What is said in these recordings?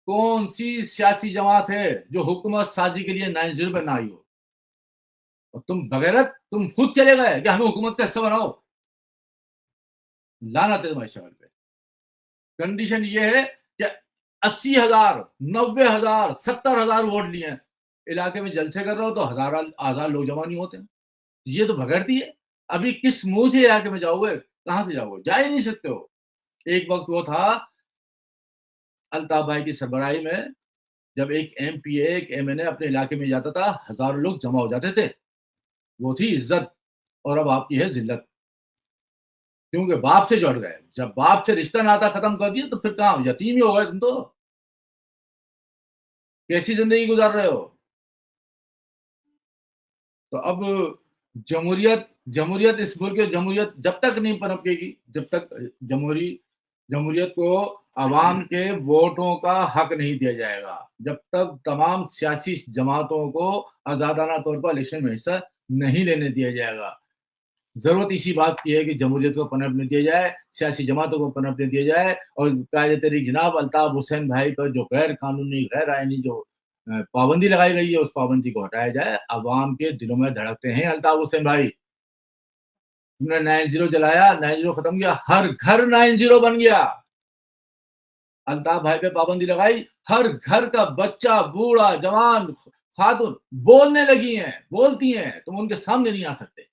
कौन सी सियासी जमात है जो हुकूमत साजी के लिए 90 पे ना आई हो? और तुम बगैरत, तुम खुद चले गए कि हमें हुकूमत का हिस्सा बनाओ। लानत है तुम्हारी शक्ल पे। कंडीशन ये है कि 80,000, 90,000, 70,000 वोट लिए हैं, इलाके में जलसे कर रहे हो तो हजार लोग जमा नहीं होते। ये तो भगड़ती है। अभी किस मुंह से इलाके में जाओगे? कहां से जाओगे? जा ही नहीं सकते हो। एक वक्त वो था अल्ताफ भाई की सरबराही में, जब एक एमपी एक एमएनए अपने इलाके में जाता था, हजारों लोग जमा हो जाते थे। वो थी इज्जत। और अब आपकी है जिल्लत, क्योंकि बाप से जुड़ गए। जब बाप से रिश्ता नाता खत्म कर दिया तो फिर कहां, यतीम ही हो गए तुम तो। कैसी जिंदगी गुजार रहे हो? तो अब जमहूरियत जमहूरियत इस मुल्क की जमहूरियत जब तक नहीं पनपेगी, जब तक जमहूरियत को अवाम के वोटों का हक नहीं दिया जाएगा, जब तक तमाम सियासी जमातों को आजादाना तौर पर इलेक्शन में हिस्सा नहीं लेने दिया जाएगा। जरूरत इसी बात की है कि जमहूरियत को पनपने दिया जाए, सियासी जमातों को पनपने दिया जाए, और कायदे तहरीक जनाब अल्ताफ हुसैन भाई पर जो गैर कानूनी गैर आईनी जो पाबंदी लगाई गई है, उस पाबंदी को हटाया जाए। अवाम के दिलों में धड़कते हैं अल्ताफ हुसैन भाई। तुमने 90 जलाया, 90 खत्म किया, हर घर 90 बन गया। अल्ताफ भाई पे पाबंदी लगाई, हर घर का बच्चा, बूढ़ा, जवान, खातून बोलने लगी हैं, बोलती हैं, तुम उनके सामने नहीं आ सकते।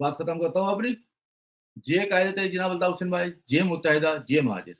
बात खत्म करता हूं अपनी। जे कायदे जनाब अल्ताफ हुसैन भाई, जे मुत्तहिदा, जे महाजिर।